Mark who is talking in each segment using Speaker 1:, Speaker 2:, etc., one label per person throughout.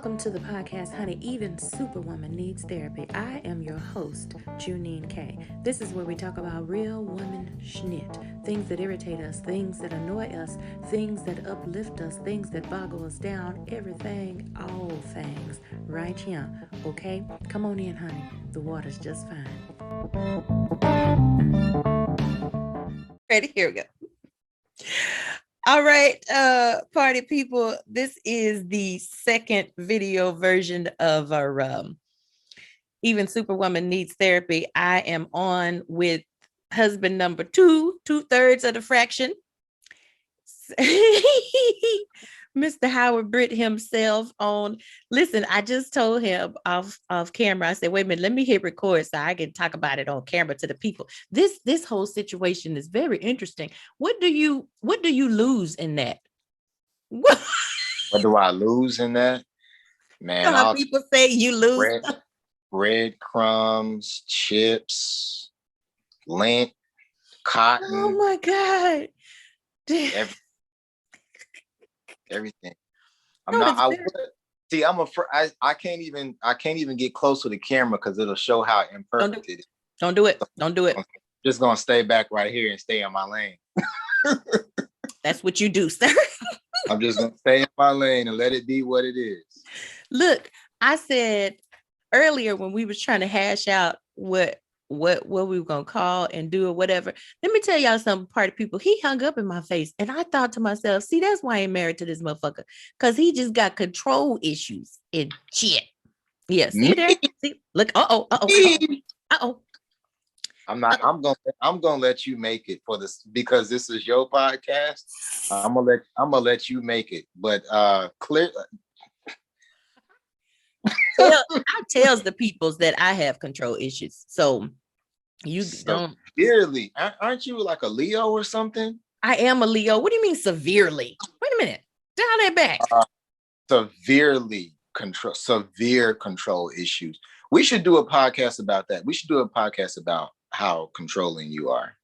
Speaker 1: Welcome to the podcast, Honey, Even Superwoman Needs Therapy. I am your host, JuNene K. This is where we talk about real woman schnit, things that irritate us, things that annoy us, things that uplift us, things that boggle us down, everything, all things, right here, okay? Come on in, honey. The water's just fine.
Speaker 2: Ready? Here we go. All right, party people, this is the second video version of our Even Superwoman Needs Therapy. I am on with husband number 2/3 of the fraction. Mr. Howard Britt himself on. Listen, I just told him off camera. I said, wait a minute, let me hit record so I can talk about it on camera to the people. This whole situation is very interesting. What do you lose in that?
Speaker 3: What do I lose in that? Man,
Speaker 2: how people say you lose
Speaker 3: breadcrumbs, chips, lint, cotton.
Speaker 2: Oh my God.
Speaker 3: Everything. I can't even get close to the camera because it'll show how imperfect it is.
Speaker 2: Don't do it. Don't do it.
Speaker 3: I'm just gonna stay back right here and stay in my lane.
Speaker 2: That's what you do, sir.
Speaker 3: I'm just gonna stay in my lane and let it be what it is.
Speaker 2: Look, I said earlier when we was trying to hash out what we were gonna call and do or whatever. Let me tell y'all something, party people. He hung up in my face, and I thought to myself, see, that's why I ain't married to this motherfucker, because he just got control issues and shit. Yeah, see there? See, look, uh-oh.
Speaker 3: I'm gonna let you make it for this because this is your podcast. I'm gonna let you make it, but clear.
Speaker 2: I tells the peoples that I have control issues, so you don't
Speaker 3: severely. Aren't you like a Leo or something?
Speaker 2: I am a Leo. What do you mean severely? Wait a minute, dial that back.
Speaker 3: Severe control issues. We should do a podcast about that. We should do a podcast about how controlling you are.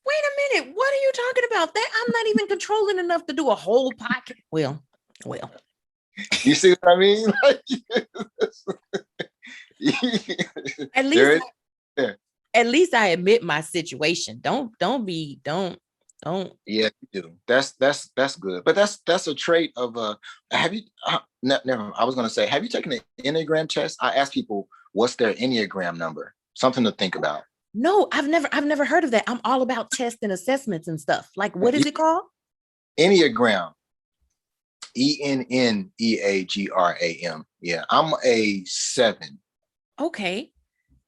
Speaker 2: Wait a minute, what are you talking about? That I'm not even controlling enough to do a whole podcast. Well.
Speaker 3: You see what I mean?
Speaker 2: At least I admit my situation. Don't.
Speaker 3: Yeah, you do. That's good. But that's a trait of have you never I was gonna say, have you taken an Enneagram test? I ask people what's their Enneagram number. Something to think about.
Speaker 2: No, I've never heard of that. I'm all about tests and assessments and stuff. Like, what is it called?
Speaker 3: Enneagram. ENNEAGRAM. Yeah, I'm a 7.
Speaker 2: Okay.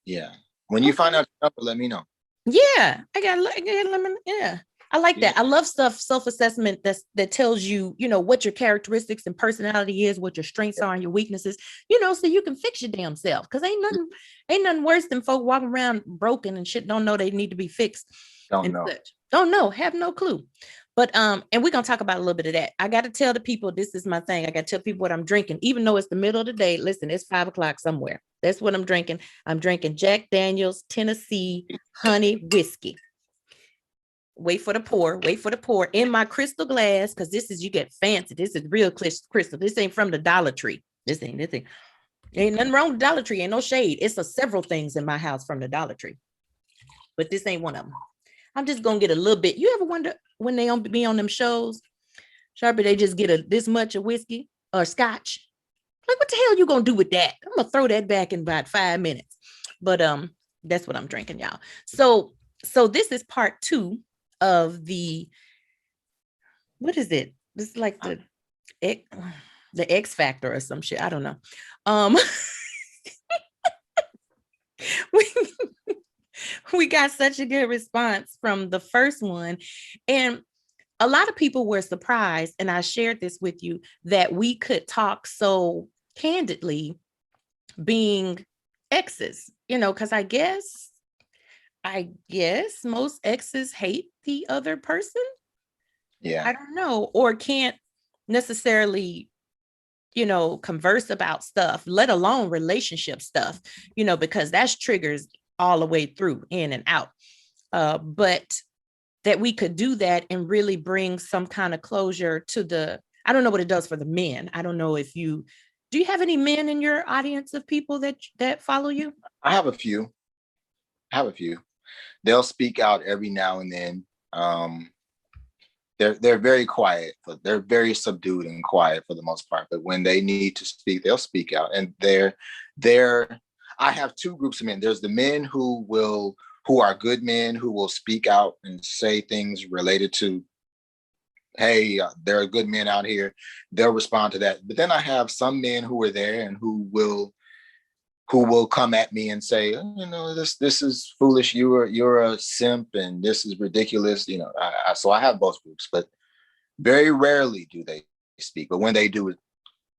Speaker 3: Yeah. When you find out the number, let me know.
Speaker 2: Yeah, yeah. I like that. I love stuff, self-assessment that tells you, what your characteristics and personality is, what your strengths are and your weaknesses, so you can fix your damn self. Because ain't nothing worse than folk walking around broken and shit, don't know they need to be fixed. Don't know, have no clue. But and we're gonna talk about a little bit of that. I got to tell the people this is my thing. I got to tell people what I'm drinking, even though it's the middle of the day. Listen, it's 5:00 somewhere. That's what I'm drinking. I'm drinking Jack Daniel's Tennessee honey whiskey. Wait for the pour in my crystal glass, because you get fancy. This is real crystal. This ain't from the Dollar Tree. This ain't ain't nothing wrong with Dollar Tree. Ain't no shade. It's several things in my house from the Dollar Tree, but this ain't one of them. I'm just gonna get a little bit. You ever wonder when they be on them shows, Sharpie, they just get this much of whiskey or scotch? Like, what the hell you gonna do with that? I'm gonna throw that back in about 5 minutes. But that's what I'm drinking, y'all. So this is part 2 of the, what is it? This is like the X Factor or some shit. I don't know. We got such a good response from the first one. And a lot of people were surprised, and I shared this with you, that we could talk so candidly being exes, because I guess most exes hate the other person.
Speaker 3: Yeah.
Speaker 2: I don't know, or can't necessarily, converse about stuff, let alone relationship stuff, because that's triggers all the way through, in and out. But that we could do that and really bring some kind of closure to I don't know what it does for the men. I don't know if you Do you have any men in your audience of people that follow you?
Speaker 3: I have a few. They'll speak out every now and then. They're very quiet, but they're very subdued and quiet for the most part. But when they need to speak, they'll speak out. And I have two groups of men. There's the men who are good men who will speak out and say things related to, hey, there are good men out here. They'll respond to that. But then I have some men who are there and who will come at me and say, this is foolish. You're a simp and this is ridiculous. So I have both groups, but very rarely do they speak. But when they do,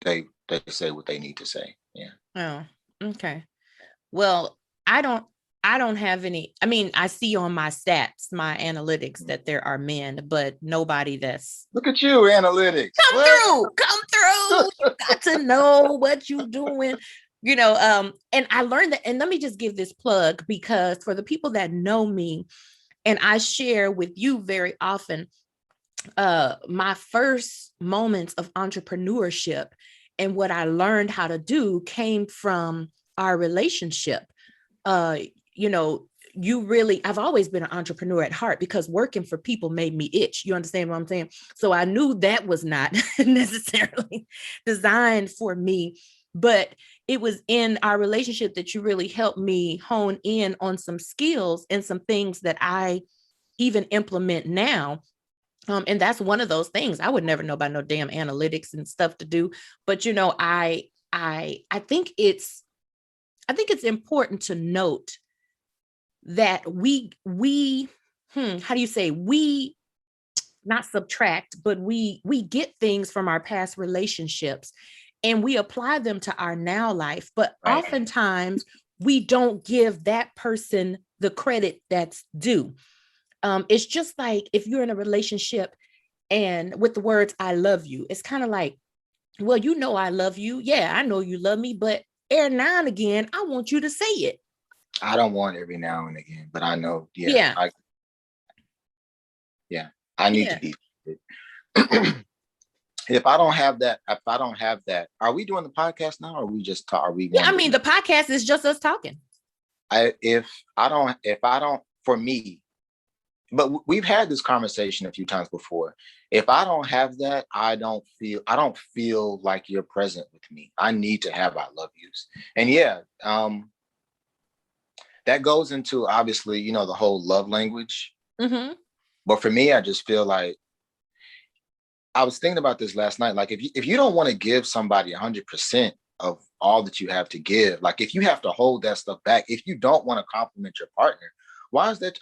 Speaker 3: they say what they need to say. Yeah.
Speaker 2: Oh, okay. Well, I don't have any. I mean, I see on my stats, my analytics, that there are men, but nobody that's.
Speaker 3: Look at you, analytics.
Speaker 2: Come through. You got to know what you're doing. And I learned that, and let me just give this plug, because for the people that know me, and I share with you very often, my first moments of entrepreneurship and what I learned how to do came from our relationship. I've always been an entrepreneur at heart because working for people made me itch. You understand what I'm saying? So I knew that was not necessarily designed for me, but it was in our relationship that you really helped me hone in on some skills and some things that I even implement now. And that's one of those things. I would never know about no damn analytics and stuff to do. But, I think it's important to note that we not subtract, but we get things from our past relationships and we apply them to our now life. But oftentimes we don't give that person the credit that's due. It's just like if you're in a relationship and with the words, I love you, it's kind of like, well, I love you. Yeah, I know you love me, but every now and again, I want you to say it.
Speaker 3: I don't want every now and again, but I know. I need to be. If I don't have that, are we doing the podcast now? Or are we just talk? Are we?
Speaker 2: Yeah, I mean, the podcast is just us talking.
Speaker 3: For me, but we've had this conversation a few times before. If I don't have that, I don't feel like you're present with me. I need to have I love yous. And that goes into obviously, the whole love language.
Speaker 2: Mm-hmm.
Speaker 3: But for me, I just feel like I was thinking about this last night. Like if you don't want to give somebody 100% of all that you have to give, like if you have to hold that stuff back, if you don't want to compliment your partner, why is that?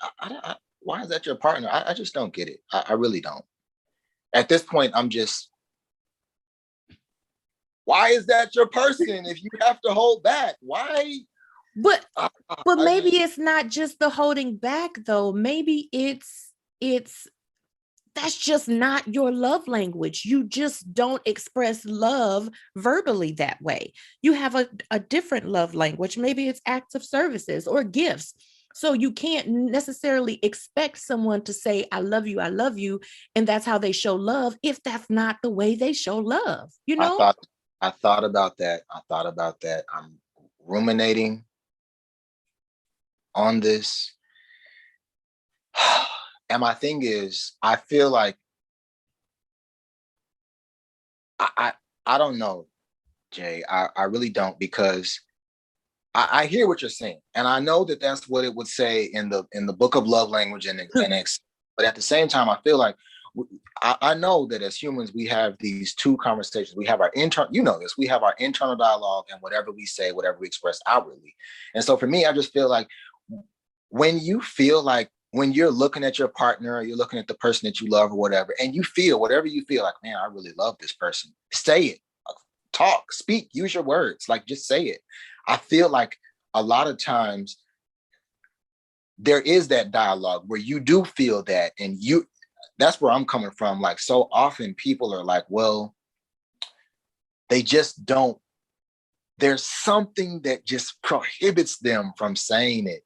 Speaker 3: Why is that your partner? I just don't get it. I really don't. At this point, I'm just, why is that your person if you have to hold back? Why?
Speaker 2: But maybe it's not just the holding back though. Maybe it's that's just not your love language. You just don't express love verbally that way. You have a different love language. Maybe it's acts of services or gifts. So you can't necessarily expect someone to say, I love you, and that's how they show love if that's not the way they show love,
Speaker 3: I thought about that. I'm ruminating on this. And my thing is, I feel like I don't know, Jay. I really don't, because I hear what you're saying, and I know that that's what it would say in the book of love language but at the same time, I feel like I know that as humans, we have these two conversations. We have our we have our internal dialogue and whatever we say, whatever we express outwardly. And so for me, I just feel like when you're looking at your partner, or you're looking at the person that you love or whatever, and you feel whatever you feel like, man, I really love this person. Say it, talk, speak, use your words, like just say it. I feel like a lot of times there is that dialogue where you do feel that, and that's where I'm coming from. Like so often people are like, well, they just don't, there's something that just prohibits them from saying it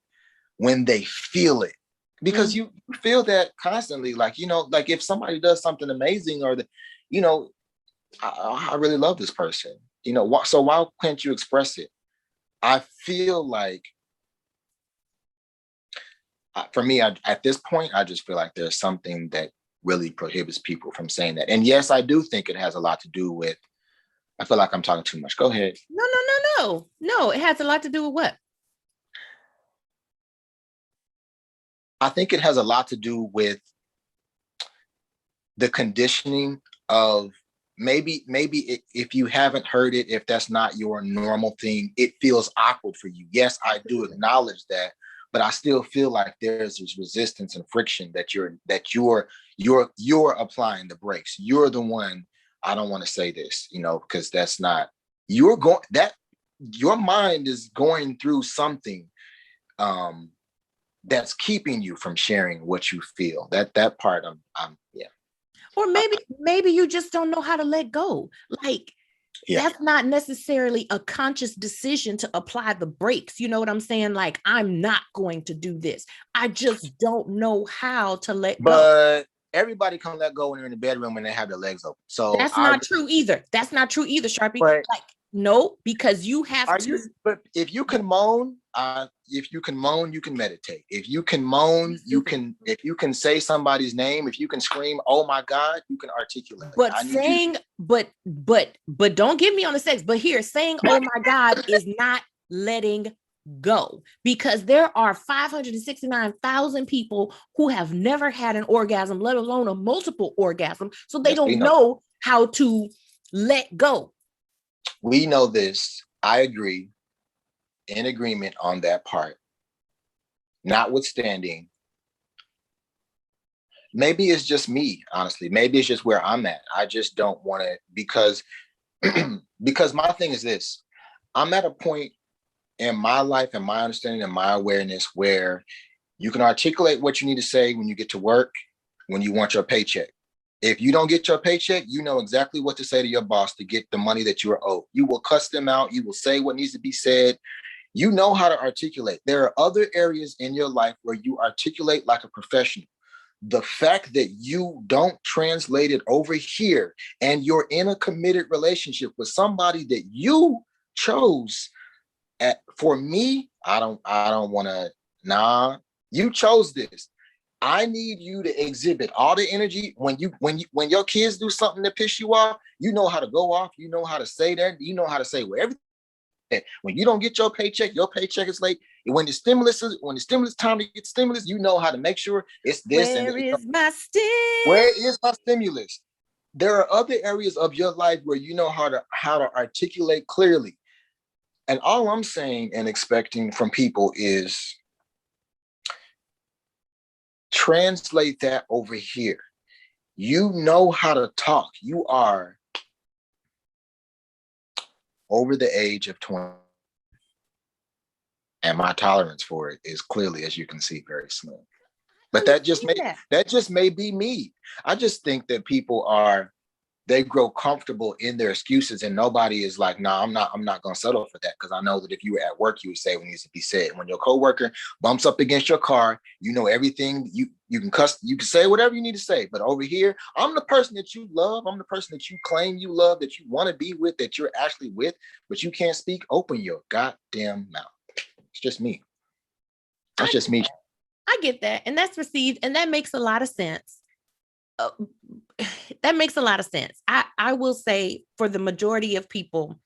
Speaker 3: when they feel it. Because you feel that constantly, like, like if somebody does something amazing or I really love this person, So why can't you express it? I feel like, for me, at this point, I just feel like there's something that really prohibits people from saying that. And yes, I do think it has a lot to do with, I feel like I'm talking too much. Go ahead.
Speaker 2: No. It has a lot to do with what?
Speaker 3: I think it has a lot to do with the conditioning of, maybe if you haven't heard it, if that's not your normal thing, it feels awkward for you. Yes, I do acknowledge that, but I still feel like there's this resistance and friction that you're applying the brakes. You're the one. I don't want to say this, because that's not, your mind is going through something that's keeping you from sharing what you feel. That part, I'm yeah.
Speaker 2: Or maybe you just don't know how to let go. Like, that's not necessarily a conscious decision to apply the brakes. You know what I'm saying? Like, I'm not going to do this. I just don't know how to let go.
Speaker 3: But everybody can let go when they're in the bedroom when they have their legs open. So
Speaker 2: that's not true either. That's not true either, Sharpie.
Speaker 3: But,
Speaker 2: like, no, because you have to.
Speaker 3: But if you can moan, you can meditate. If you can moan, if you can say somebody's name, if you can scream, oh my God, you can articulate.
Speaker 2: But don't get me on the sex. But here, saying oh my God is not letting go, because there are 569,000 people who have never had an orgasm, let alone a multiple orgasm. So they don't know how to let go.
Speaker 3: We know this. I agree, in agreement on that part. Notwithstanding, maybe it's just me, honestly. Maybe it's just where I'm at. I just don't want to, because my thing is this. I'm at a point in my life and my understanding and my awareness where you can articulate what you need to say when you get to work, when you want your paycheck. If you don't get your paycheck, you know exactly what to say to your boss to get the money that you are owed. You will cuss them out. You will say what needs to be said. You know how to articulate. There are other areas in your life where you articulate like a professional. The fact that you don't translate it over here and you're in a committed relationship with somebody that you chose, for me, I don't want to, you chose this. I need you to exhibit all the energy when your kids do something that piss you off. You know how to go off. You know how to say that. You know how to say everything. When you don't get your paycheck is late. When the stimulus time to get stimulus, you know how to make sure it's this.
Speaker 2: Where is my stimulus?
Speaker 3: Where is my stimulus? There are other areas of your life where you know how to articulate clearly. And all I'm saying and expecting from people is translate that over here. You know how to talk. You are over the age of 20. And my tolerance for it is clearly, as you can see, very slim. But that just may be me. I just think that people they grow comfortable in their excuses, and nobody is like, no, I'm not going to settle for that, because I know that if you were at work, you would say what needs to be said. When your coworker bumps up against your car, you know everything. You can cuss, you can say whatever you need to say. But over here, I'm the person that you love. I'm the person that you claim you love, that you want to be with, that you're actually with, but you can't speak. Open your goddamn mouth. It's just me. That's just me.
Speaker 2: I get that, and that's received, and that makes a lot of sense. That makes a lot of sense. I will say, for the majority of people,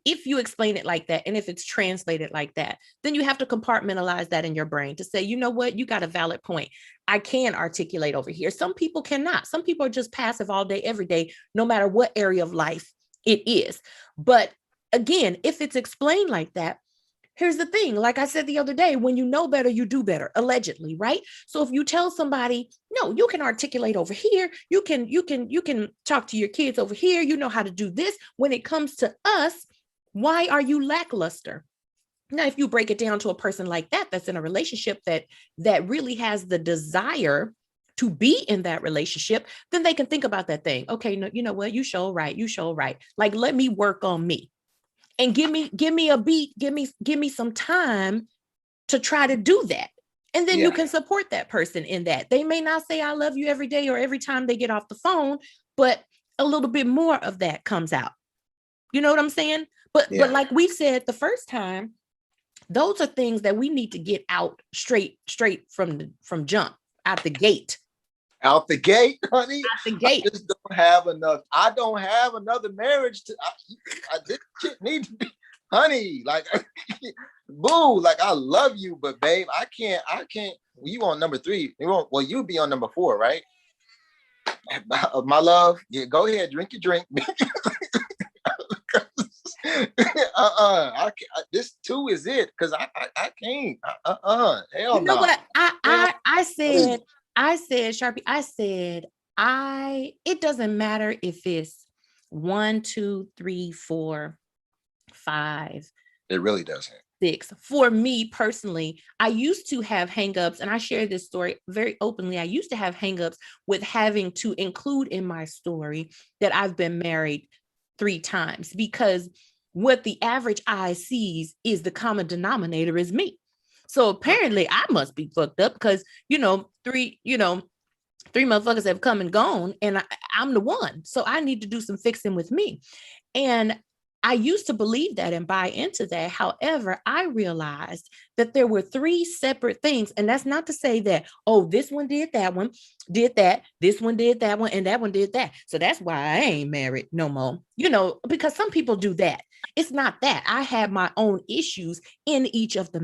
Speaker 2: if you explain it like that, and if it's translated like that, then you have to compartmentalize that in your brain to say, you know what, you got a valid point. I can articulate over here. Some people cannot. Some people are just passive all day, every day, no matter what area of life it is. But again, if it's explained like that, here's the thing. Like I said the other day, when you know better, you do better, allegedly, right? So if you tell somebody, no, you can articulate over here, you can talk to your kids over here, you know how to do this. When it comes to us, why are you lackluster? Now, if you break it down to a person like that, that's in a relationship that really has the desire to be in that relationship, then they can think about that thing. Okay, no, you know what? You show right. Like, let me work on me. And give me a beat, give me some time to try to do that. And then you can support that person in that. They may not say I love you every day or every time they get off the phone, but a little bit more of that comes out. You know what I'm saying? But
Speaker 3: Yeah.
Speaker 2: like we said the first time, those are things that we need to get out straight from jump out the gate.
Speaker 3: Out the gate, honey.
Speaker 2: Out the gate.
Speaker 3: I just don't have enough. I don't have another marriage to. This shit need to be, honey. Like, boo. Like, I love you, but babe, I can't. You on number 3? You'd be on number 4, right? My love, yeah, go ahead, drink your drink. This 2 is it, because I can't. Hell
Speaker 2: You know
Speaker 3: no.
Speaker 2: what? I said, Sharpie, I said, it doesn't matter if it's 1, 2, 3, 4, 5.
Speaker 3: It really doesn't.
Speaker 2: 6. For me personally, I used to have hangups, and I share this story very openly. I used to have hangups with having to include in my story that I've been married 3 times, because what the average eye sees is the common denominator is me. So apparently I must be fucked up, because, 3 motherfuckers have come and gone, and I'm the one. So I need to do some fixing with me. And I used to believe that and buy into that. However, I realized that there were 3 separate things. And that's not to say that, oh, this one did that one, did that, this one did that one, and that one did that. So that's why I ain't married no more, because some people do that. It's not that. I had my own issues in each of the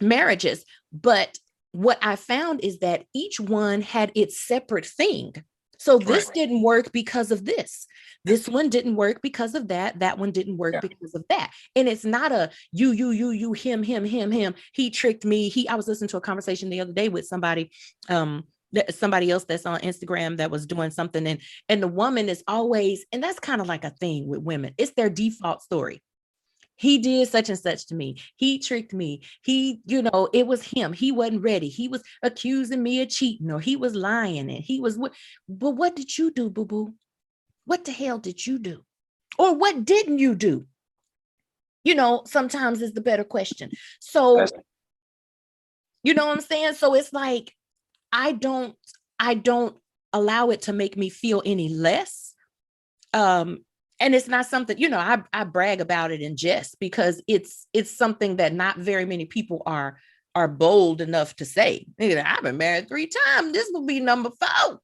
Speaker 2: marriages. But what I found is that each one had its separate thing. So this didn't work because of this. This one didn't work because of that. That one didn't work because of that. And it's not a you, him. He tricked me. I was listening to a conversation the other day with somebody else that's on Instagram that was doing something, and the woman is always, and that's kind of like a thing with women. It's their default story. He did such and such to me. He tricked me. It was him. He wasn't ready. He was accusing me of cheating, or he was lying, and he was what? But what did you do, boo-boo? What the hell did you do? Or what didn't you do? Sometimes is the better question. So, you know what I'm saying? So it's like, I don't allow it to make me feel any less. And it's not something, I brag about it in jest, because it's something that not very many people are bold enough to say. I've been married 3 times. This will be number 4,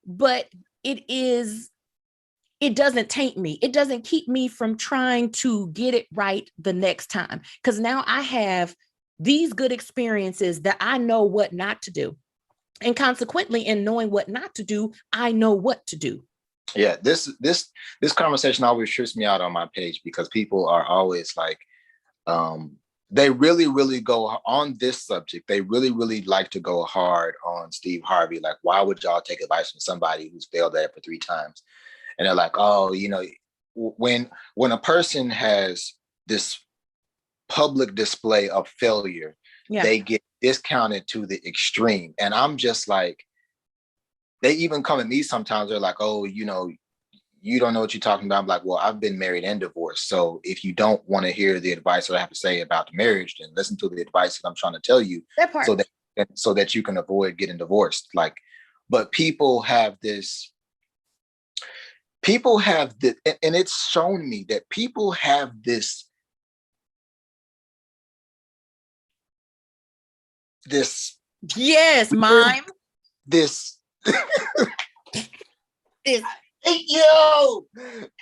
Speaker 2: but it doesn't taint me. It doesn't keep me from trying to get it right the next time. Because now I have these good experiences that I know what not to do. And consequently, in knowing what not to do, I know what to do.
Speaker 3: Yeah, this conversation always trips me out on my page, because people are always like, they really, really go on this subject. They really, really like to go hard on Steve Harvey. Like, why would y'all take advice from somebody who's failed at it for 3 times? And they're like, oh, when a person has this public display of failure, they get discounted to the extreme. And I'm just like, they even come at me sometimes. They're like, oh, you don't know what you're talking about. I'm like, well, I've been married and divorced. So if you don't want to hear the advice that I have to say about the marriage, then listen to the advice that I'm trying to tell you, so that you can avoid getting divorced. Like, but people have this, and it's shown me that people have this
Speaker 2: yes, mime.
Speaker 3: This
Speaker 2: this
Speaker 3: yo,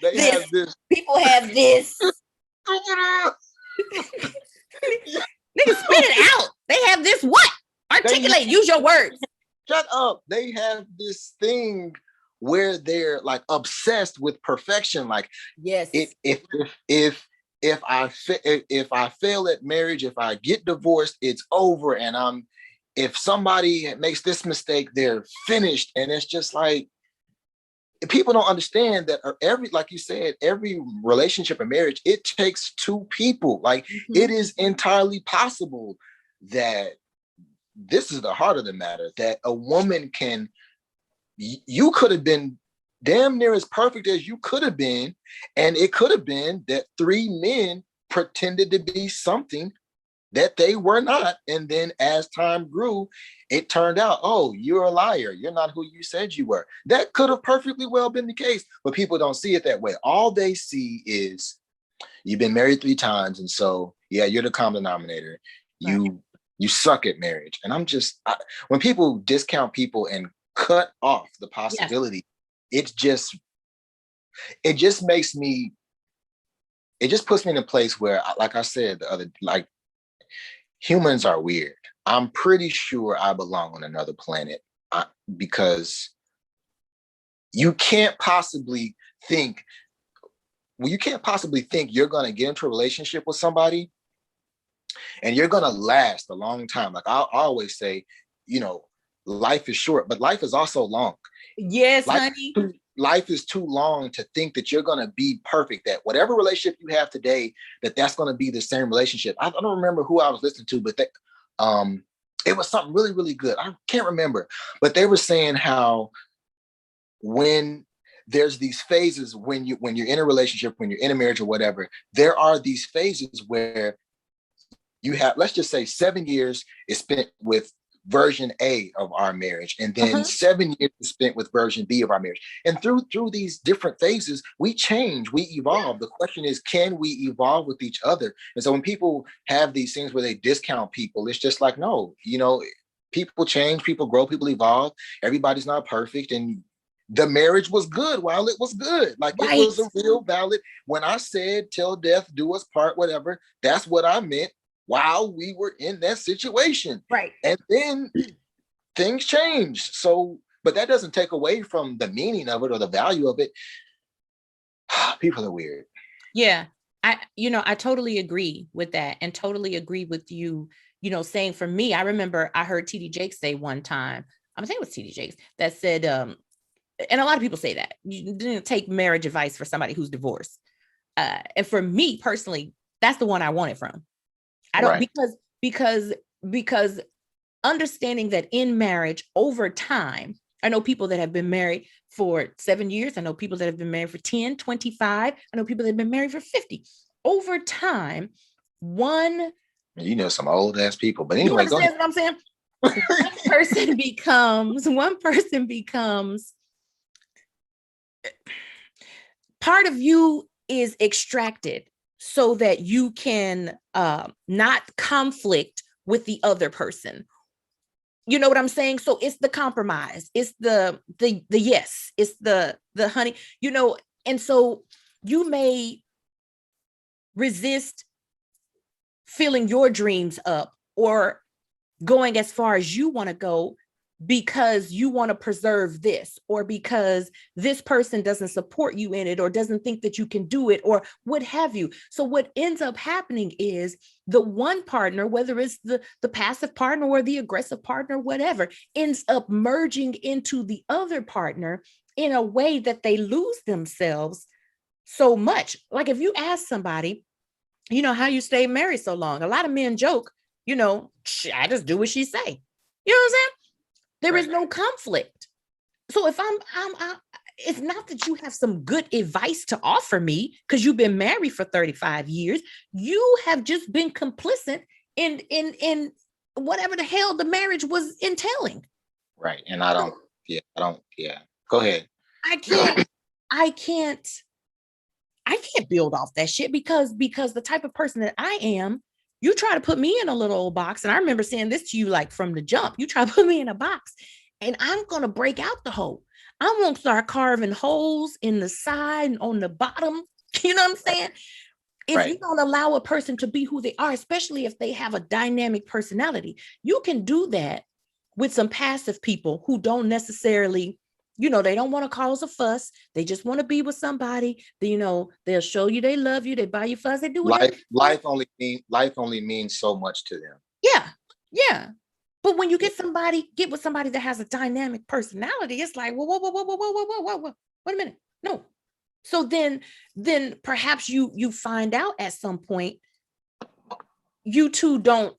Speaker 3: they
Speaker 2: this.
Speaker 3: have this.
Speaker 2: People have this. Nigga, spit it out. They have this what? Articulate. Use your words.
Speaker 3: Shut up. They have this thing where they're like obsessed with perfection. Like,
Speaker 2: yes,
Speaker 3: if I fail at marriage, if I get divorced, it's over. And if somebody makes this mistake, they're finished. And it's just like, people don't understand that like you said, every relationship and marriage, it takes 2 people. Like, it is entirely possible that this is the heart of the matter, that a woman you could have been damn near as perfect as you could have been. And it could have been that 3 men pretended to be something that they were not. And then as time grew, it turned out, oh, you're a liar. You're not who you said you were. That could have perfectly well been the case, but people don't see it that way. All they see is you've been married 3 times. And so, yeah, you're the common denominator. You suck at marriage. And when people discount people and cut off the possibility, it just makes me, it just puts me in a place where, like I said, humans are weird. I'm pretty sure I belong on another planet because you can't possibly think you're going to get into a relationship with somebody and you're going to last a long time. Like I always say, life is short, but life is also long.
Speaker 2: Yes, honey.
Speaker 3: Life is too long to think that you're going to be perfect, that whatever relationship you have today, that's going to be the same relationship. I don't remember who I was listening to, but it was something really, really good. I can't remember, but they were saying how when there's these phases, when you're in a relationship, when you're in a marriage or whatever, there are these phases where you have, let's just say 7 years is spent with version A of our marriage, and then 7 years is spent with version B of our marriage. And through these different phases, we change, we evolve. The question is, can we evolve with each other? And so when people have these things where they discount people, it's just like, no, people change, people grow, people evolve. Everybody's not perfect. And the marriage was good while it was good. Like it was a real valid, when I said till death do us part, whatever, that's what I meant while we were in that situation.
Speaker 2: Right.
Speaker 3: And then things changed. So, but that doesn't take away from the meaning of it or the value of it. People are weird.
Speaker 2: Yeah. I totally agree with that, and totally agree with you, saying, for me, I remember I heard TD Jakes say one time, I'm saying it was TD Jakes that said, and a lot of people say that you didn't take marriage advice for somebody who's divorced. And for me personally, that's the one I want it from. I don't, because understanding that in marriage over time, I know people that have been married for 7 years. I know people that have been married for 10, 25. I know people that have been married for 50. Over time, some
Speaker 3: old ass people, but anyway,
Speaker 2: you understand what I'm saying? One person becomes part of you is extracted so that you can not conflict with the other person. You know what I'm saying? So it's the compromise. It's the yes. It's the honey, and so you may resist filling your dreams up or going as far as you want to go because you want to preserve this, or because this person doesn't support you in it, or doesn't think that you can do it, or what have you. So what ends up happening is the one partner, whether it's the passive partner or the aggressive partner, whatever, ends up merging into the other partner in a way that they lose themselves so much. Like if you ask somebody, how you stay married so long, a lot of men joke, I just do what she say. You know what I'm saying? There is no conflict. So if it's not that you have some good advice to offer me because you've been married for 35 years. You have just been complicit in whatever the hell the marriage was entailing.
Speaker 3: Right. And go ahead.
Speaker 2: I can't build off that shit because the type of person that I am, you try to put me in a little old box. And I remember saying this to you, like from the jump, you try to put me in a box and I'm going to break out the hole. I'm going to start carving holes in the side and on the bottom. You know what I'm saying? If you don't allow a person to be who they are, especially if they have a dynamic personality, you can do that with some passive people who don't necessarily, they don't want to cause a fuss. They just want to be with somebody. They'll show you they love you. They buy you fuzz. They do whatever.
Speaker 3: Life only means so much to them.
Speaker 2: Yeah. Yeah. But when you get with somebody that has a dynamic personality, it's like, whoa. Wait a minute. No. So then perhaps you find out at some point, you two don't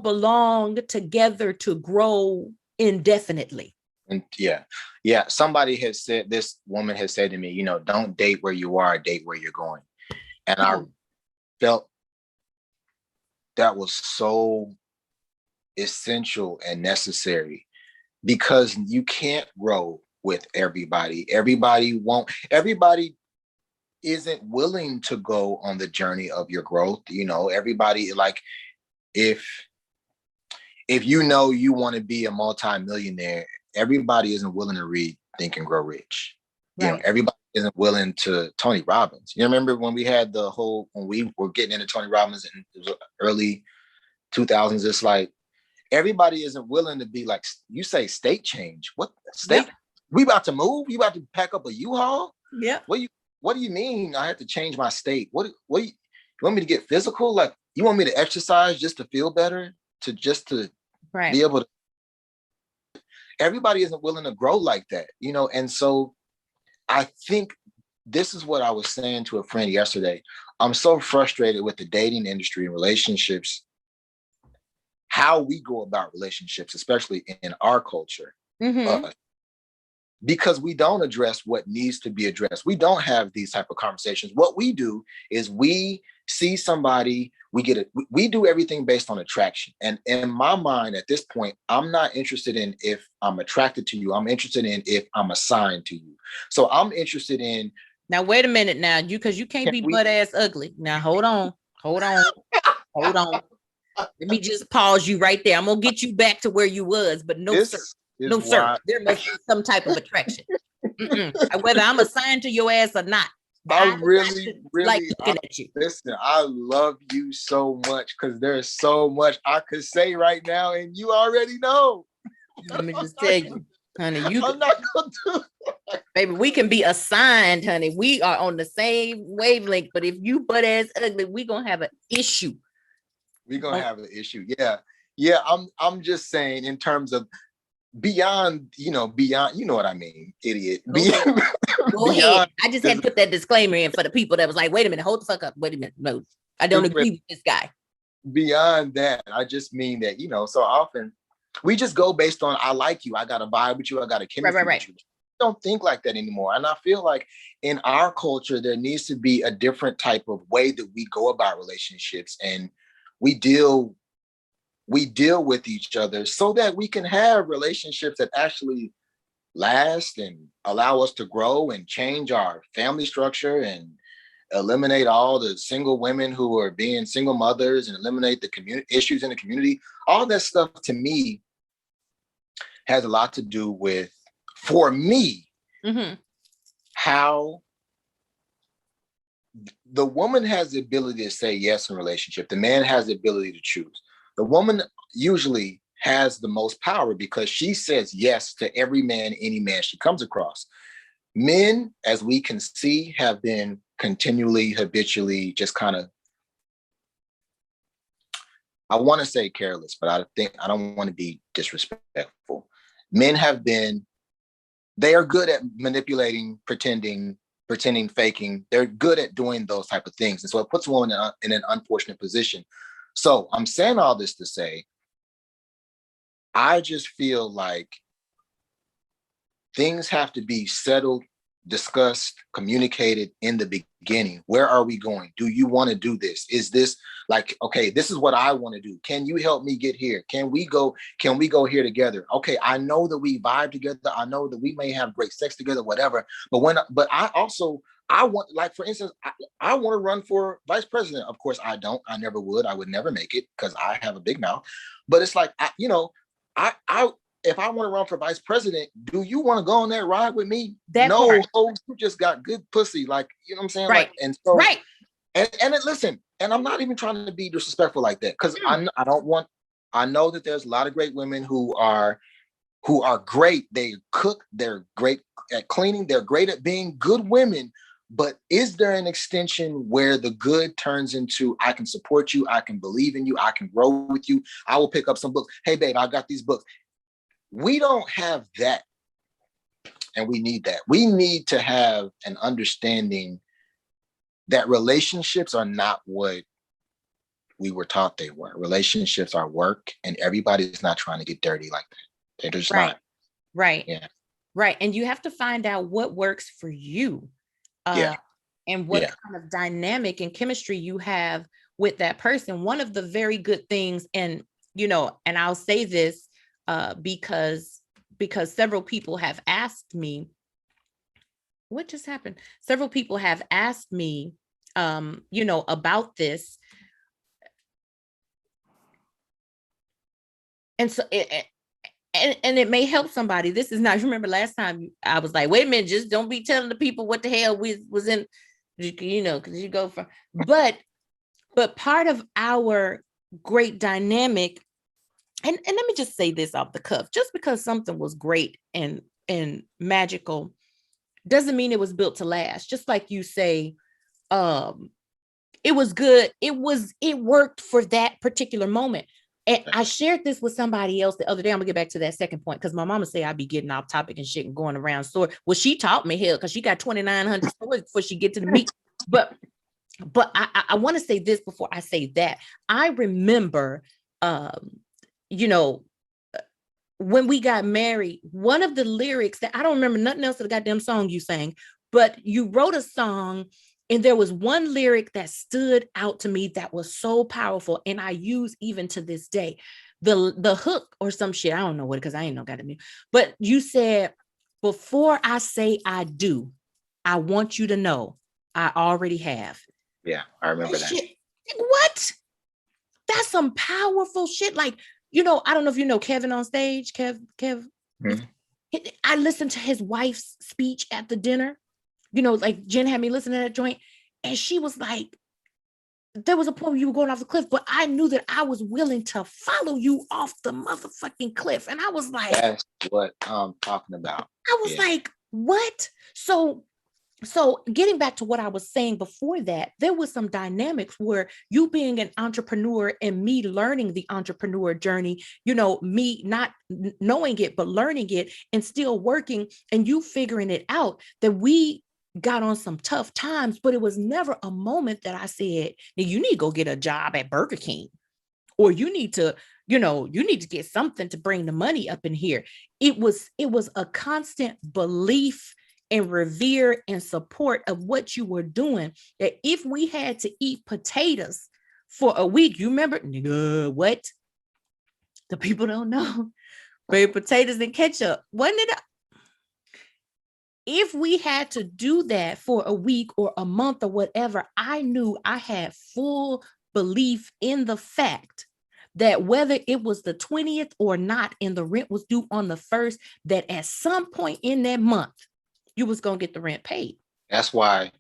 Speaker 2: belong together to grow indefinitely.
Speaker 3: And yeah. This woman has said to me, don't date where you are, date where you're going. And I felt that was so essential and necessary, because you can't grow with everybody. Everybody isn't willing to go on the journey of your growth. You know, everybody, like, if you know you want to be a multi-millionaire, everybody isn't willing to read Think and Grow Rich.
Speaker 2: Right.
Speaker 3: You know, everybody isn't willing to Tony Robbins. You remember when we had when we were getting into Tony Robbins in the early 2000s, it's like, everybody isn't willing to be like, you say state change. What state? Yep. We about to move? You about to pack up a U-Haul?
Speaker 2: Yeah.
Speaker 3: What do you mean I have to change my state? What you want me to get physical? Like, you want me to exercise just to feel better? To
Speaker 2: right.
Speaker 3: be able to. Everybody isn't willing to grow like that, you know? And so I think this is what I was saying to a friend yesterday. I'm so frustrated with the dating industry and relationships, how we go about relationships, especially in our culture, because we don't address what needs to be addressed. We don't have these type of conversations. What we do is we see somebody, we do everything based on attraction. And in my mind, at this point, I'm not interested in if I'm attracted to you. I'm interested in if I'm assigned to you. So I'm interested in.
Speaker 2: Now, wait a minute now, because you can't be butt ass ugly. Now, hold on. Let me just pause you right there. I'm gonna get you back to where you was, but no, sir. No, sir. There must be some type of attraction. Whether I'm assigned to your ass or not.
Speaker 3: I really like looking at you. Listen, I love you so much, because there's so much I could say right now, and you already know.
Speaker 2: Let me just tell you, honey,
Speaker 3: I'm not gonna do
Speaker 2: that. Baby, we can be assigned, honey. We are on the same wavelength, but if you butt ass ugly, we gonna have an issue.
Speaker 3: We're gonna have an issue. Yeah. I'm just saying, in terms of beyond, you know what I mean, idiot.
Speaker 2: Go ahead. I just had to put that disclaimer in for the people that was like, wait a minute, hold the fuck up. Wait a minute. No, I don't agree with this guy.
Speaker 3: Beyond that, I just mean that, so often we just go based on, I like you, I got a vibe with you, I got a chemistry with you. Don't think like that anymore. And I feel like in our culture, there needs to be a different type of way that we go about relationships, and we deal with each other so that we can have relationships that actually last and allow us to grow and change our family structure and eliminate all the single women who are being single mothers and eliminate the community issues in the community. All that stuff, to me, has a lot to do with, for me, how the woman has the ability to say yes in a relationship. The man has the ability to choose. The woman usually has the most power because she says yes to every man, any man she comes across. Men, as we can see, have been continually, habitually, just kind of, I want to say careless, but I don't want to be disrespectful. Men they are good at manipulating, pretending, faking. They're good at doing those type of things. And so it puts a woman in an unfortunate position. So I'm saying all this to say, I just feel like things have to be settled, discussed, communicated in the beginning. Where are we going? Do you want to do this? Is this like, okay, this is what I want to do. Can you help me get here? Can we go here together? Okay, I know that we vibe together. I know that we may have great sex together, whatever. But I want, like, for instance, I want to run for vice president. Of course, I don't. I never would. I would never make it because I have a big mouth. But it's like, if I want to run for vice president, do you want to go on that ride with me? You just got good pussy. Like, you know what I'm saying?
Speaker 2: Right.
Speaker 3: Like, and so,
Speaker 2: right.
Speaker 3: Listen, and I'm not even trying to be disrespectful like that, because I know that there's a lot of great women who are great. They cook, they're great at cleaning, they're great at being good women. But is there an extension where the good turns into, I can support you, I can believe in you, I can grow with you, I will pick up some books. Hey, babe, I got these books. We don't have that. And we need that. We need to have an understanding that relationships are not what we were taught they were. Relationships are work, and everybody's not trying to get dirty like that. They're just not.
Speaker 2: Right.
Speaker 3: Yeah.
Speaker 2: Right. And you have to find out what works for you. And what kind of dynamic and chemistry you have with that person. One of the very good things, and and I'll say this because several people have asked me, what just happened? Several people have asked me, about this. And so and it may help somebody. This is not, you remember last time I was like, wait a minute, just don't be telling the people what the hell was in, because you go from, but part of our great dynamic, and let me just say this off the cuff, just because something was great and magical doesn't mean it was built to last. Just like you say, it was good. It worked for that particular moment. And I shared this with somebody else the other day. I'm gonna get back to that second point, because my mama say I'd be getting off topic and shit and going around story. Well, she taught me hell, because she got 2,900 stories before she get to the meat. But I want to say this before I say that. I remember, when we got married, one of the lyrics that I don't remember nothing else of the goddamn song you sang, but you wrote a song. And there was one lyric that stood out to me that was so powerful, and I use even to this day. The hook or some shit, I don't know what, because I ain't no goddamn. But you said, before I say I do, I want you to know I already have.
Speaker 3: Yeah, I remember that.
Speaker 2: Shit, what? That's some powerful shit. Like, I don't know if you know Kevin on stage. Kev. Mm-hmm. I listened to his wife's speech at the dinner. Like Jen had me listen to that joint, and she was like, there was a point where you were going off the cliff, but I knew that I was willing to follow you off the motherfucking cliff. And I was like,
Speaker 3: that's what I'm talking about.
Speaker 2: I was like, what? So getting back to what I was saying before that, there was some dynamics where you being an entrepreneur and me learning the entrepreneur journey, me not knowing it, but learning it and still working, and you figuring it out, that we got on some tough times, but it was never a moment that I said, you need to go get a job at Burger King, or you need to get something to bring the money up in here. It was a constant belief and revere and support of what you were doing, that if we had to eat potatoes for a week, you remember, nigga, what? The people don't know. Baked potatoes and ketchup, wasn't it? If we had to do that for a week or a month or whatever, I knew I had full belief in the fact that whether it was the 20th or not, and the rent was due on the 1st, that at some point in that month, you was going to get the rent paid.
Speaker 3: That's why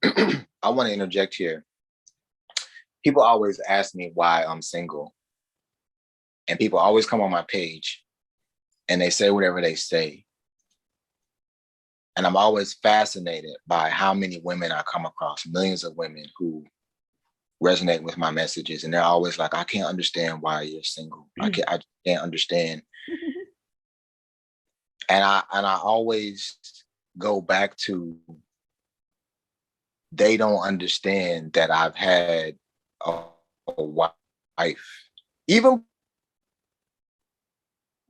Speaker 3: I want to interject here. People always ask me why I'm single. And people always come on my page and they say whatever they say. And I'm always fascinated by how many women I come across, millions of women who resonate with my messages. And they're always like, I can't understand why you're single. Mm-hmm. I can't understand. And I always go back to, they don't understand that I've had a wife. Even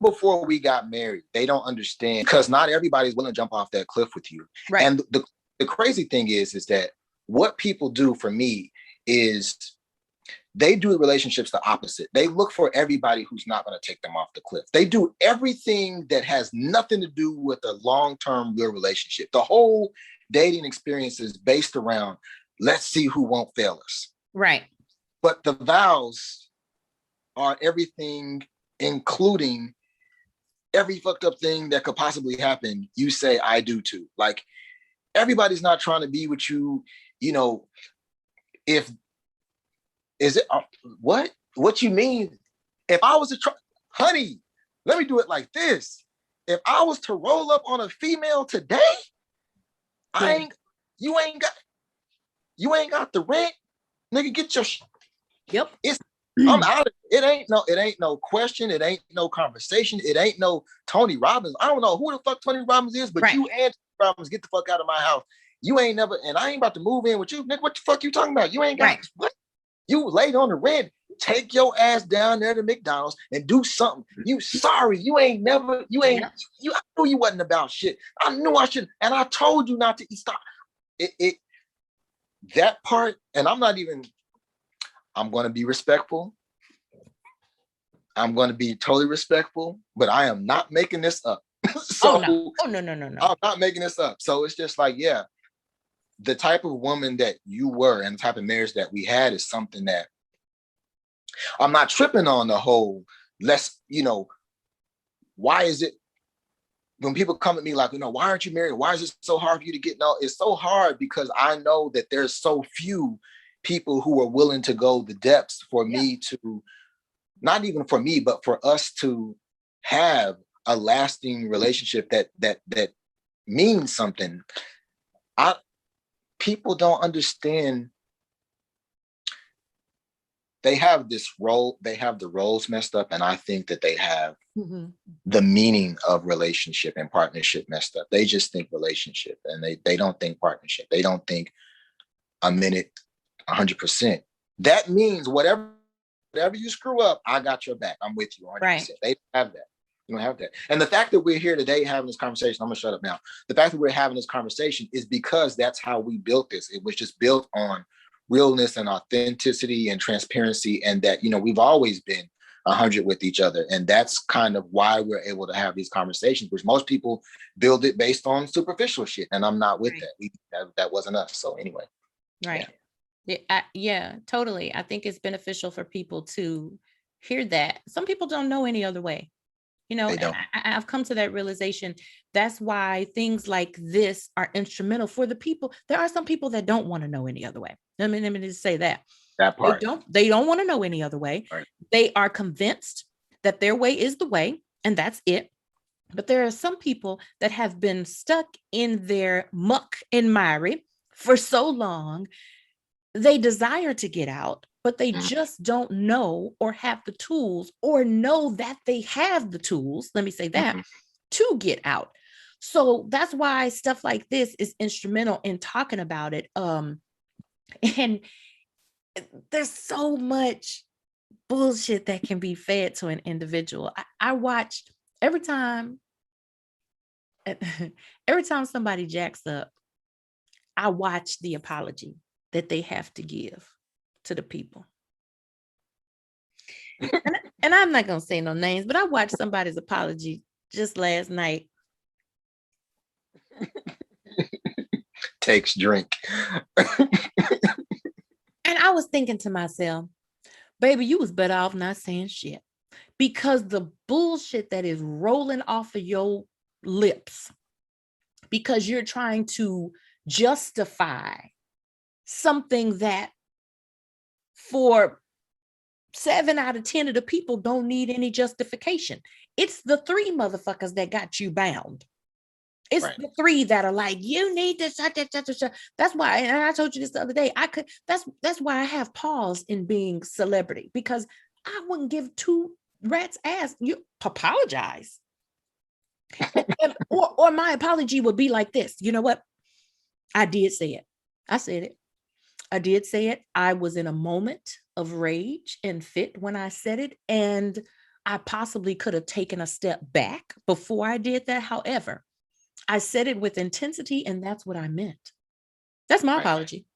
Speaker 3: before we got married, they don't understand, because not everybody's willing to jump off that cliff with you. Right. And the crazy thing is that what people do for me is they do relationships the opposite. They look for everybody who's not going to take them off the cliff. They do everything that has nothing to do with a long-term real relationship. The whole dating experience is based around, let's see who won't fail us.
Speaker 2: Right.
Speaker 3: But the vows are everything, including every fucked up thing that could possibly happen. You say, I do too. Like, everybody's not trying to be with you, what you mean? If I was honey, let me do it like this. If I was to roll up on a female today, you ain't got the rent, nigga, get your
Speaker 2: Yep.
Speaker 3: I'm out of it. It ain't no question. It ain't no conversation. It ain't no Tony Robbins. I don't know who the fuck Tony Robbins is, but right. You and Tony Robbins, get the fuck out of my house. You ain't never, and I ain't about to move in with you. Nigga, what the fuck you talking about? You ain't got right. What? You late on the rent. Take your ass down there to McDonald's and do something. You I knew you wasn't about shit. I knew I should, and I told you not to stop. That part, and I'm I'm going to be respectful. I'm going to be totally respectful, but I am not making this up. So
Speaker 2: no.
Speaker 3: I'm not making this up. So it's just like, yeah, the type of woman that you were and the type of marriage that we had is something that I'm not tripping on the whole, why is it when people come at me like, why aren't you married? Why is it so hard for you to get? No, it's so hard because I know that there's so few people who are willing to go the depths for me to, not even for me, but for us to have a lasting relationship that means something. People don't understand. They have this role, they have the roles messed up, and I think that they have the meaning of relationship and partnership messed up. They just think relationship, and they don't think partnership. They don't think a minute, 100%. That means whatever you screw up, I got your back. I'm with you 100%. Right. They don't have that. You don't have that. And the fact that we're here today having this conversation, I'm gonna shut up now. The fact that we're having this conversation is because that's how we built this. It was just built on realness and authenticity and transparency, and that we've always been 100 with each other, and that's kind of why we're able to have these conversations, which most people build it based on superficial shit, and I'm not with that. That wasn't us. So anyway,
Speaker 2: right. Yeah, totally. I think it's beneficial for people to hear that. Some people don't know any other way. I've come to that realization. That's why things like this are instrumental for the people. There are some people that don't want to know any other way. Let me just say that.
Speaker 3: That part.
Speaker 2: They don't want to know any other way.
Speaker 3: Right.
Speaker 2: They are convinced that their way is the way, and that's it. But there are some people that have been stuck in their muck and miry for so long. They desire to get out, but they just don't know or have the tools, or know that they have the tools, let me say that, to get out. So that's why stuff like this is instrumental in talking about it. And there's so much bullshit that can be fed to an individual. I watch every time somebody jacks up, I watch the apology that they have to give to the people. And I'm not going to say no names, but I watched somebody's apology just last night.
Speaker 3: Takes drink.
Speaker 2: And I was thinking to myself, baby, you was better off not saying shit, because the bullshit that is rolling off of your lips because you're trying to justify something that for 7 out of 10 of the people don't need any justification. It's the 3 motherfuckers that got you bound. It's the 3 that are like, you need this. That's why, and I told you this the other day, that's why I have pause in being celebrity, because I wouldn't give 2 rats ass. You apologize. or my apology would be like this. You know what? I did say it. I said it. I did say it. I was in a moment of rage and fit when I said it, and I possibly could have taken a step back before I did that. However, I said it with intensity, and that's what I meant. That's my apology.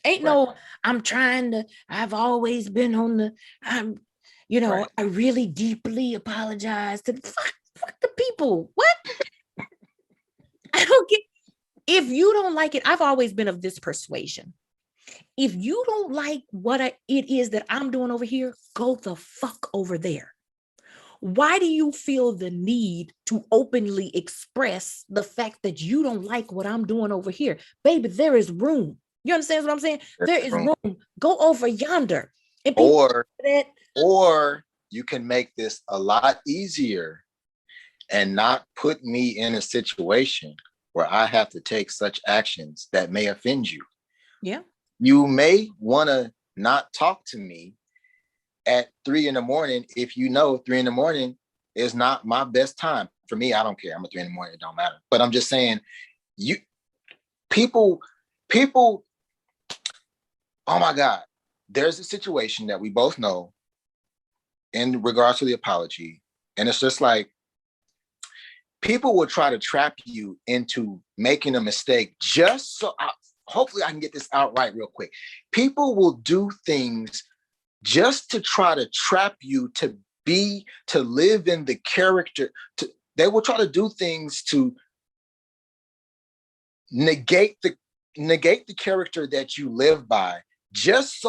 Speaker 2: Ain't no, I've always been on the, I really deeply apologize to fuck the people. What? I don't get, if you don't like it, I've always been of this persuasion. If you don't like what it is that I'm doing over here, go the fuck over there. Why do you feel the need to openly express the fact that you don't like what I'm doing over here? Baby, there is room. You understand what I'm saying? There is room. Go over yonder.
Speaker 3: Or you can make this a lot easier and not put me in a situation where I have to take such actions that may offend you.
Speaker 2: Yeah.
Speaker 3: You may want to not talk to me at 3 a.m. if 3 a.m. is not my best time. For me, I don't care. I'm at 3 a.m. It don't matter. But I'm just saying, people, oh my God, there's a situation that we both know in regards to the apology. And it's just like, people will try to trap you into making a mistake just so hopefully I can get this out right real quick. People will do things just to try to trap you to live in the character. They will try to do things to negate the character that you live by, just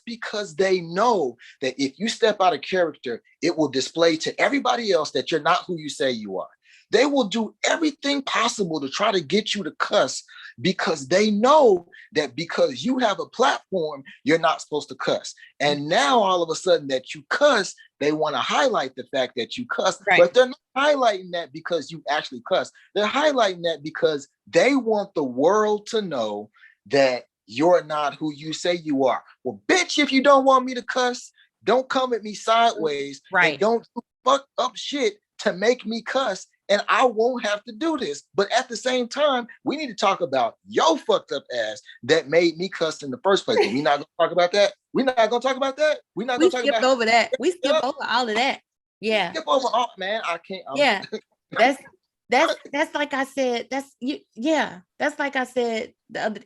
Speaker 3: because they know that if you step out of character, it will display to everybody else that you're not who you say you are. They will do everything possible to try to get you to cuss, because they know that because you have a platform, you're not supposed to cuss. And now all of a sudden that you cuss, they want to highlight the fact that you cuss,
Speaker 2: Right.
Speaker 3: But they're not highlighting that because you actually cuss. They're highlighting that because they want the world to know that you're not who you say you are. Well, bitch, if you don't want me to cuss, don't come at me sideways,
Speaker 2: right,
Speaker 3: and don't do fuck up shit to make me cuss, and I won't have to do this. But at the same time, we need to talk about your fucked up ass that made me cuss in the first place. But we're not going to talk about that. We're not going to talk about that. We're not going to talk about
Speaker 2: over that. We skipped over all of that. Yeah.
Speaker 3: Skip over all, man. I can't.
Speaker 2: Yeah. That's like I said. Yeah. That's like I said the other.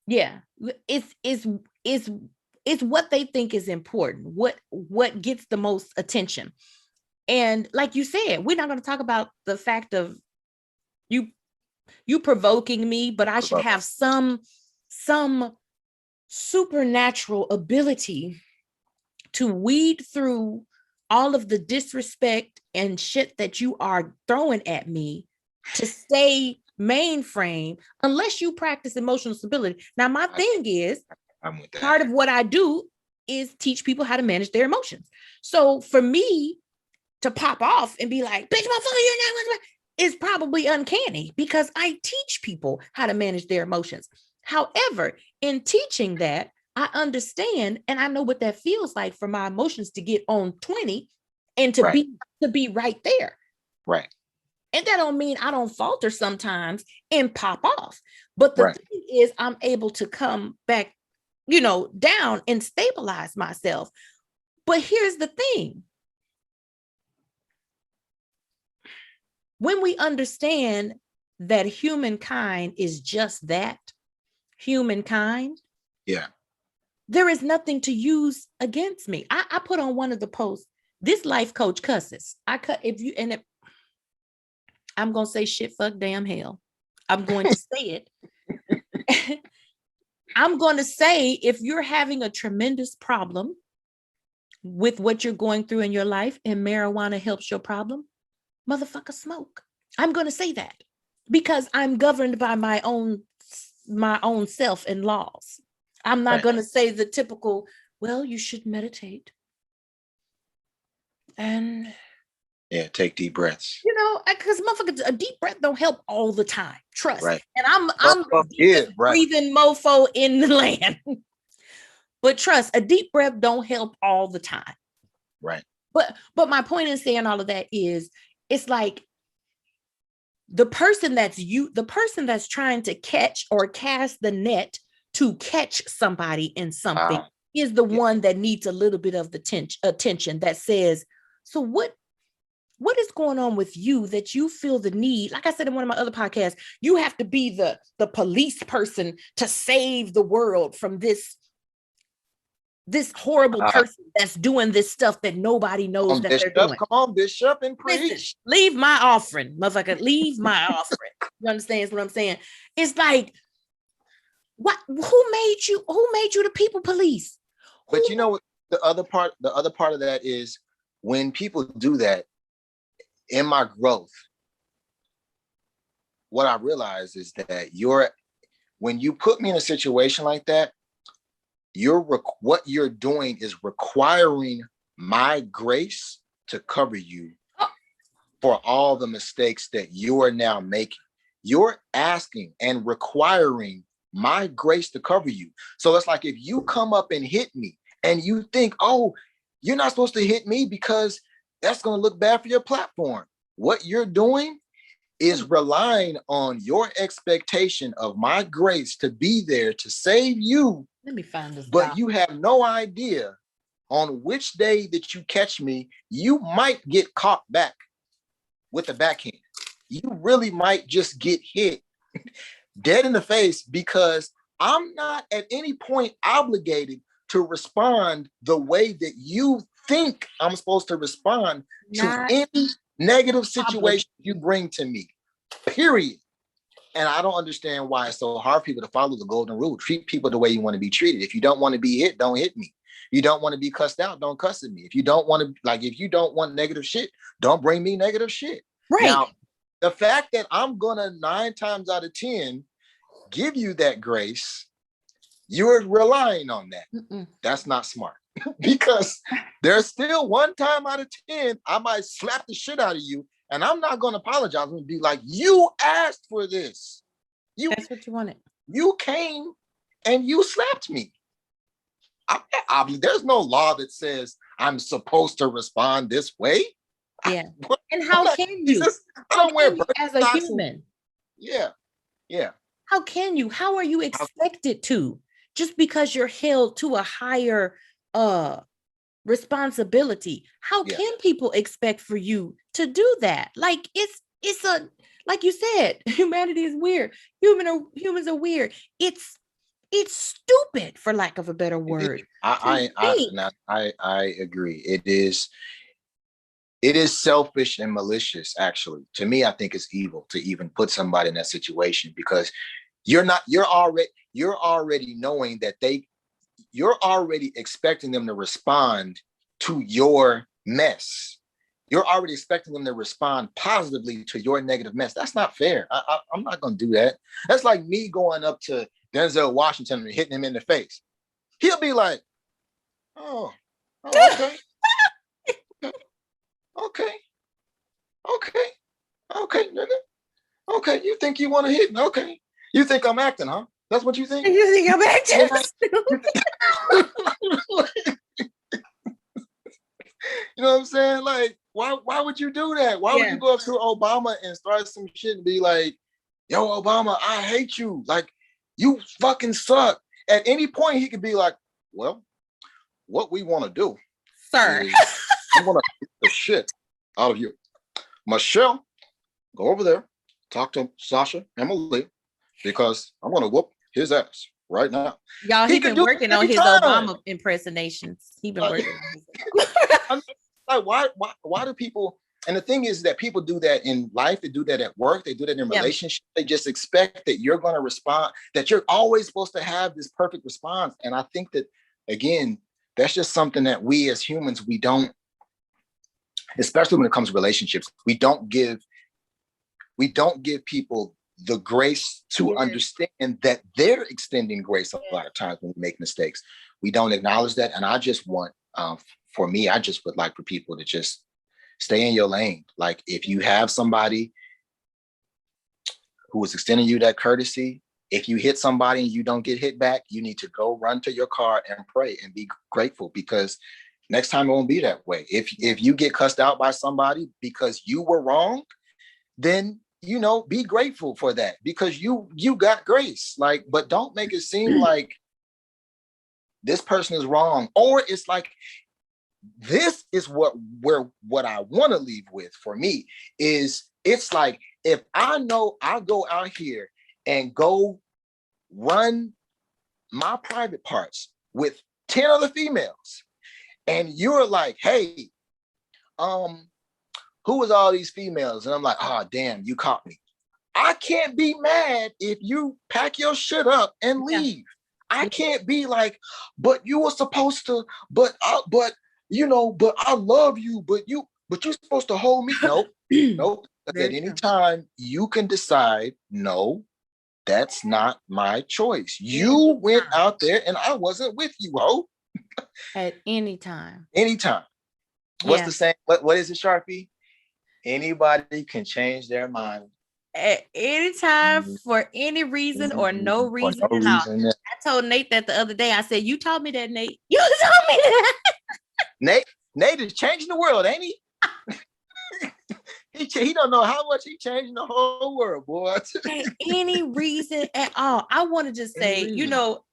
Speaker 2: Yeah. It's what they think is important. What gets the most attention. And like you said, we're not going to talk about the fact of you provoking me, but I should have some supernatural ability to weed through all of the disrespect and shit that you are throwing at me to stay mainframe, unless you practice emotional stability. Now, my thing is, part of what I do is teach people how to manage their emotions. So for me to pop off and be like, bitch, motherfucker, you're not, is probably uncanny, because I teach people how to manage their emotions. However, in teaching that, I understand and I know what that feels like for my emotions to get on 20 and to be right there.
Speaker 3: Right.
Speaker 2: And that don't mean I don't falter sometimes and pop off. But the thing is, I'm able to come back, down and stabilize myself. But here's the thing. When we understand that humankind is just that, humankind, there is nothing to use against me. I put on one of the posts, this life coach cusses. I'm going to say shit, fuck, damn, hell. I'm going to say it. I'm going to say, if you're having a tremendous problem with what you're going through in your life and marijuana helps your problem, motherfucker, smoke. I'm going to say that because I'm governed by my own self and laws. I'm not going to say the typical, well, you should meditate. And
Speaker 3: take deep breaths.
Speaker 2: Because motherfucker, a deep breath don't help all the time. Trust.
Speaker 3: Right.
Speaker 2: And I'm the breathing mofo in the land. But trust, a deep breath don't help all the time.
Speaker 3: Right.
Speaker 2: But my point in saying all of that is, it's like the person that's trying to catch or cast the net to catch somebody in something is the one that needs a little bit of the attention, that says, so what is going on with you that you feel the need? Like I said in one of my other podcasts, you have to be the police person to save the world from this horrible person that's doing this stuff that nobody knows that they're doing. Come on, Bishop, and preach. Listen, leave my offering, motherfucker. Leave my offering. You understand what I'm saying? It's like, what? Who made you the people police?
Speaker 3: But you know what? The other part of that is, when people do that, in my growth, what I realize is that when you put me in a situation like that, what you're doing is requiring my grace to cover you for all the mistakes that you are now making. You're asking and requiring my grace to cover you. So it's like, if you come up and hit me and you think, oh, you're not supposed to hit me because that's going to look bad for your platform. What you're doing is relying on your expectation of my grace to be there to save you.
Speaker 2: Let me find this.
Speaker 3: But you have no idea on which day that you catch me, you might get caught back with a backhand. You really might just get hit dead in the face, because I'm not at any point obligated to respond the way that you think I'm supposed to respond to any negative situation you bring to me, period. And I don't understand why it's so hard for people to follow the golden rule. Treat people the way you want to be treated. If you don't want to be hit, don't hit me. You don't want to be cussed out, don't cuss at me. If you don't want to, like, if you don't want negative shit, don't bring me negative shit.
Speaker 2: Right.
Speaker 3: Now, the fact that I'm gonna 9 times out of 10 give you that grace, you're relying on that. That's not smart. Because there's still 1 time out of 10, I might slap the shit out of you. And I'm not going to apologize. I'm going to be like, you asked for this.
Speaker 2: That's what you wanted.
Speaker 3: You came and you slapped me. There's no law that says I'm supposed to respond this way.
Speaker 2: Yeah. And how can you? I don't wear as a human.
Speaker 3: Yeah. Yeah.
Speaker 2: How can you? How are you expected to? Just because you're held to a higher responsibility, how can people expect for you to do that? Like it's a, like you said, humanity is weird. Humans are weird. It's stupid, for lack of a better word.
Speaker 3: I agree. It is selfish and malicious. Actually, to me, I think it's evil to even put somebody in that situation, because you're already knowing that you're already expecting them to respond to your mess. You're already expecting them to respond positively to your negative mess. That's not fair. I'm not going to do that. That's like me going up to Denzel Washington and hitting him in the face. He'll be like, oh okay. Okay, nigga. Okay, you think you want to hit me? Okay. You think I'm acting, huh? That's what you think?
Speaker 2: You think I'm acting?
Speaker 3: You know what I'm saying? Like, why would you do that? Why would you go up to Obama and start some shit and be like, yo, Obama, I hate you. Like, you fucking suck. At any point, he could be like, well, what we want to do,
Speaker 2: sir,
Speaker 3: I want to beat the shit out of you. Michelle, go over there, talk to Sasha and Malia, because I'm going to whoop his ass right now.
Speaker 2: Y'all, he been working on his Obama impersonations. He been working.
Speaker 3: Like, why do people? And the thing is that people do that in life. They do that at work. They do that in relationships. They just expect that you're going to respond. That you're always supposed to have this perfect response. And I think that, again, that's just something that we as humans, we don't. Especially when it comes to relationships, we don't give people the grace to understand that they're extending grace a lot of times when we make mistakes. We don't acknowledge that. And I just want, for me, I just would like for people to just stay in your lane. Like, if you have somebody who is extending you that courtesy, if you hit somebody and you don't get hit back, you need to go run to your car and pray and be grateful, because next time it won't be that way. If you get cussed out by somebody because you were wrong, then, you know, be grateful for that, because you got grace. Like, but don't make it seem like this person is wrong, or it's like, this is what I want to leave with for me is, it's like, if I know I'll go out here and go run my private parts with 10 other females, and you're like, hey, who was all these females? And I'm like, oh, damn, you caught me. I can't be mad if you pack your shit up and leave. I can't be like, but you were supposed to, but I love you, but you're supposed to hold me. Nope. At any time, you can decide, no, that's not my choice. You went out there and I wasn't with you, ho.
Speaker 2: At any time.
Speaker 3: Anytime. What's the saying? What is it, Sharpie? Anybody can change their mind.
Speaker 2: At any time, for any reason or no reason at all. I told Nate that the other day. I said, you taught me that, Nate. You taught me that.
Speaker 3: Nate is changing the world, ain't he? He don't know how much he changing the whole world, boy.
Speaker 2: Any reason at all. I want to just say, you know,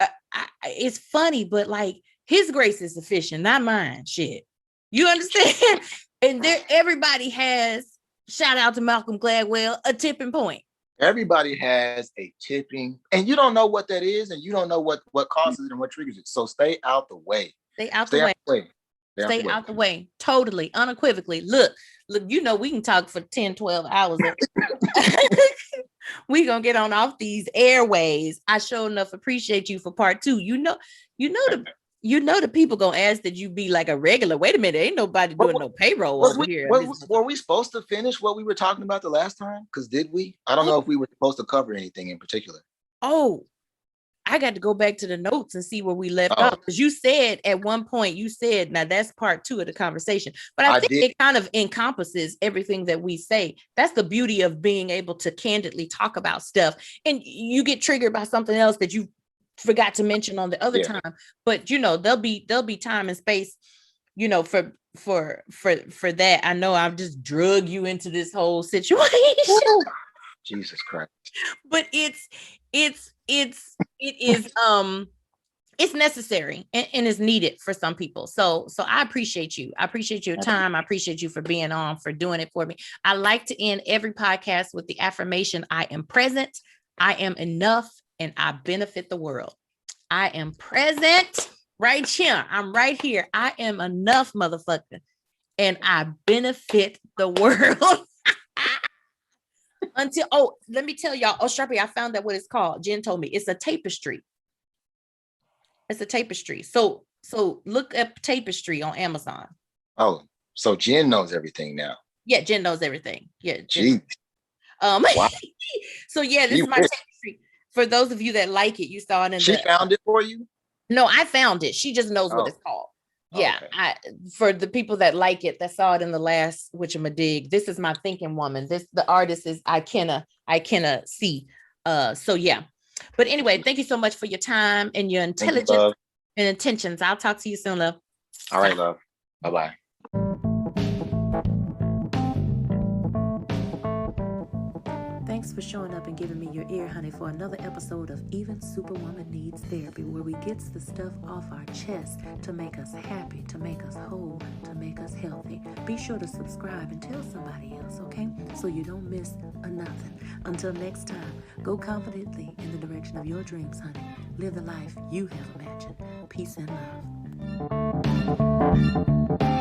Speaker 2: it's funny, but like, his grace is sufficient, not mine. Shit. You understand? And everybody has, shout out to Malcolm Gladwell, a tipping point.
Speaker 3: Everybody has a tipping, and you don't know what that is, and you don't know what causes it and what triggers it. So stay out the way.
Speaker 2: Stay out the way. Stay out the way. Totally, unequivocally. Look, you know, we can talk for 10, 12 hours. We gonna get on off these airways. I sure enough appreciate you for part 2. You know the people gonna ask that you be like a regular. Wait a minute, ain't nobody doing no payroll over here.
Speaker 3: Were we supposed to finish what we were talking about the last time? Because did we? I don't know if we were supposed to cover anything in particular.
Speaker 2: Oh, I got to go back to the notes and see where we left off. Because you said at one point, now that's part 2 of the conversation. But I think it kind of encompasses everything that we say. That's the beauty of being able to candidly talk about stuff. And you get triggered by something else that you forgot to mention on the other time. But you know, there'll be time and space, you know, for that. I know I've just drug you into this whole situation.
Speaker 3: Jesus Christ.
Speaker 2: But it is it's necessary and is needed for some people. So I appreciate you. I appreciate your time. I appreciate you for being on, for doing it for me. I like to end every podcast with the affirmation: I am present, I am enough, and I benefit the world. I am present right here. I'm right here. I am enough, motherfucker, and I benefit the world. Let me tell y'all. Sharpie, I found out what it's called. Jen told me it's a tapestry. It's a tapestry. So look up tapestry on Amazon.
Speaker 3: Oh, so Jen knows everything now.
Speaker 2: Yeah, Jen knows everything. Yeah.
Speaker 3: Jeez.
Speaker 2: Wow. So yeah, this is my tapestry. For those of you that like it, you saw it in
Speaker 3: She found it for you?
Speaker 2: No, I found it. She just knows what it's called. Yeah, okay. For the people that like it, that saw it in the last whatchamadig. This is my thinking woman. The artist is I cannot see. So yeah. But anyway, thank you so much for your time and your intelligence and intentions. I'll talk to you soon, love.
Speaker 3: All right, love. Bye-bye.
Speaker 1: Thanks for showing up and giving me your ear, honey, for another episode of Even Superwoman Needs Therapy, where we get the stuff off our chest to make us happy, to make us whole, to make us healthy. Be sure to subscribe and tell somebody else, okay? So you don't miss a nothing. Until next time, go confidently in the direction of your dreams, honey. Live the life you have imagined. Peace and love.